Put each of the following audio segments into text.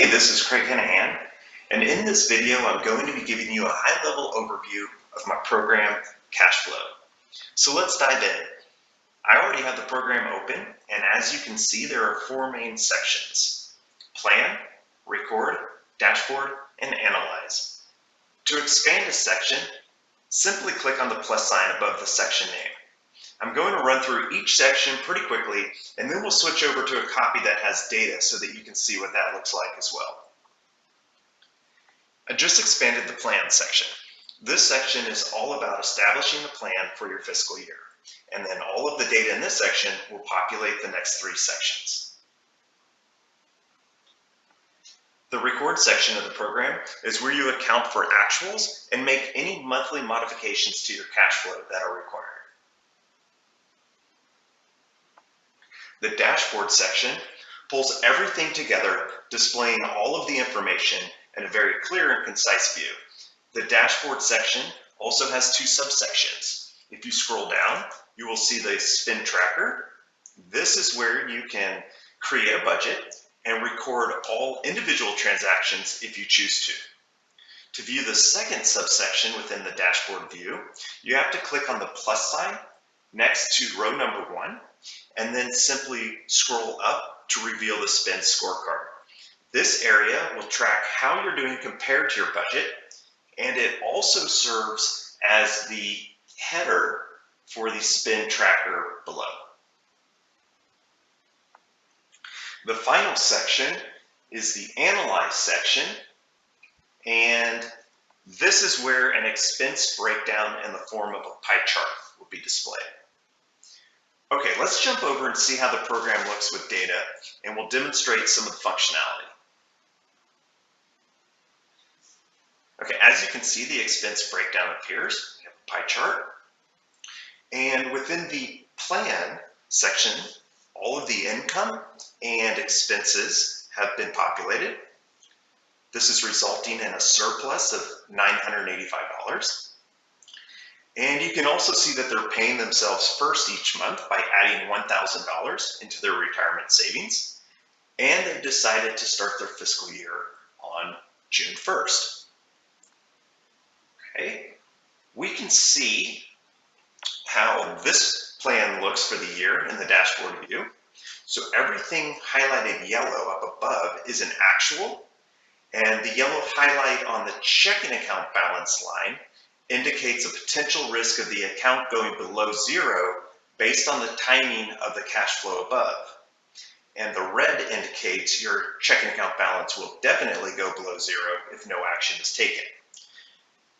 Hey, this is Craig Hanahan, and in this video, I'm going to be giving you a high-level overview of my program, Cashflow. So let's dive in. I already have the program open, and as you can see, there are four main sections: Plan, Record, Dashboard, and Analyze. To expand a section, simply click on the plus sign above the section name. I'm going to run through each section pretty quickly, and then we'll switch over to a copy that has data so that you can see what that looks like as well. I just expanded the plan section. This section is all about establishing the plan for your fiscal year, and then all of the data in this section will populate the next three sections. The record section of the program is where you account for actuals and make any monthly modifications to your cash flow that are required. The dashboard section pulls everything together, displaying all of the information in a very clear and concise view. The dashboard section also has two subsections. If you scroll down, you will see the spend tracker. This is where you can create a budget and record all individual transactions if you choose to. To view the second subsection within the dashboard view, you have to click on the plus sign next to row number 1, and then simply scroll up to reveal the spend scorecard. This area will track how you're doing compared to your budget, and it also serves as the header for the spend tracker below. The final section is the Analyze section, and this is where an expense breakdown in the form of a pie chart will be displayed. Okay, let's jump over and see how the program looks with data, and we'll demonstrate some of the functionality. Okay, as you can see, the expense breakdown appears. We have a pie chart. And within the plan section, all of the income and expenses have been populated. This is resulting in a surplus of $985. And you can also see that they're paying themselves first each month by adding $1,000 into their retirement savings. And they've decided to start their fiscal year on June 1st. Okay, we can see how this plan looks for the year in the dashboard view. So everything highlighted yellow up above is an actual, and the yellow highlight on the checking account balance line indicates a potential risk of the account going below zero based on the timing of the cash flow above. And the red indicates your checking account balance will definitely go below zero if no action is taken.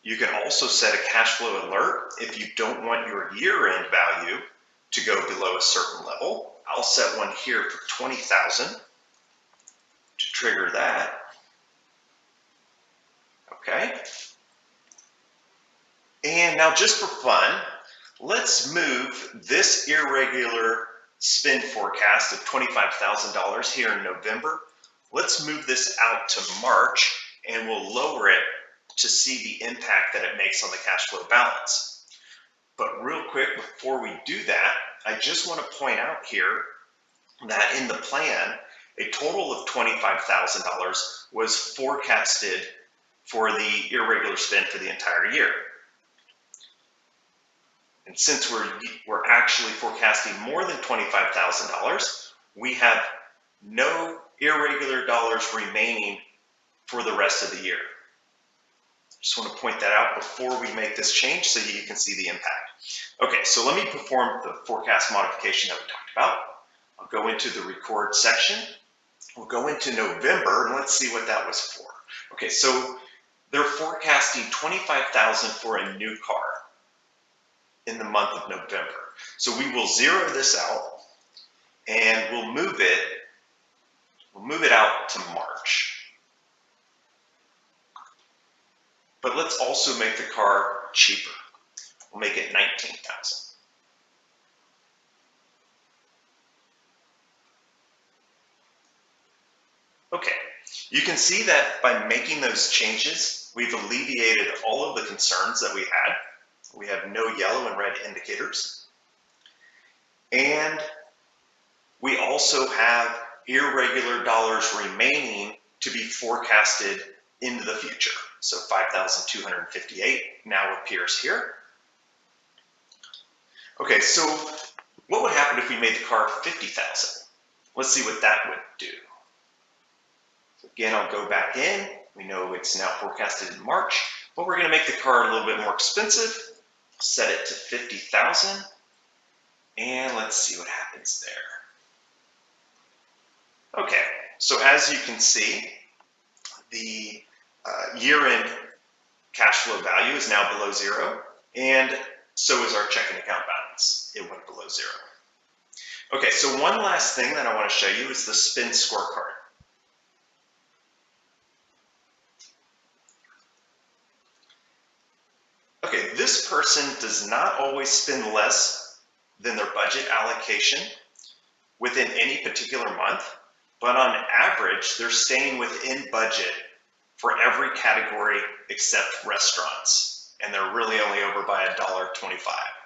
You can also set a cash flow alert if you don't want your year-end value to go below a certain level. I'll set one here for 20,000 to trigger that. Okay. And now just for fun, let's move this irregular spend forecast of $25,000 here in November. Let's move this out to March, and we'll lower it to see the impact that it makes on the cash flow balance. But real quick, before we do that, I just want to point out here that in the plan, a total of $25,000 was forecasted for the irregular spend for the entire year. And since we're actually forecasting more than $25,000, we have no irregular dollars remaining for the rest of the year. Just want to point that out before we make this change so you can see the impact. Okay, so let me perform the forecast modification that we talked about. I'll go into the record section. We'll go into November, and let's see what that was for. Okay, so they're forecasting $25,000 for a new car in the month of November. So we will zero this out, and we'll move it out to March. But let's also make the car cheaper. We'll make it $19,000. Okay, you can see that by making those changes, we've alleviated all of the concerns that we had. We have no yellow and red indicators. And we also have irregular dollars remaining to be forecasted into the future. So 5,258 now appears here. Okay, so what would happen if we made the car 50,000? Let's see what that would do. So again, I'll go back in. We know it's now forecasted in March, but we're going to make the car a little bit more expensive. Set it to 50,000, and let's see what happens there. Okay, so as you can see, the year-end cash flow value is now below zero, and so is our checking account balance. It went below zero. Okay, so one last thing that I want to show you is the spend scorecard. Okay, this person does not always spend less than their budget allocation within any particular month, but on average, they're staying within budget for every category except restaurants, and they're really only over by $1.25,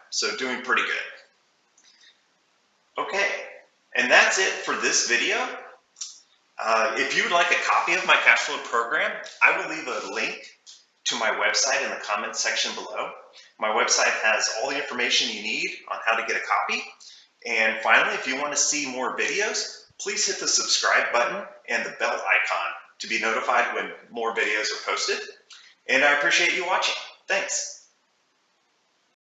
so doing pretty good. Okay, and that's it for this video. If you would like a copy of my cash flow program, I will leave a link to my website in the comments section below. My website has all the information you need on how to get a copy. And finally, if you want to see more videos, please hit the subscribe button and the bell icon to be notified when more videos are posted. And I appreciate you watching. Thanks.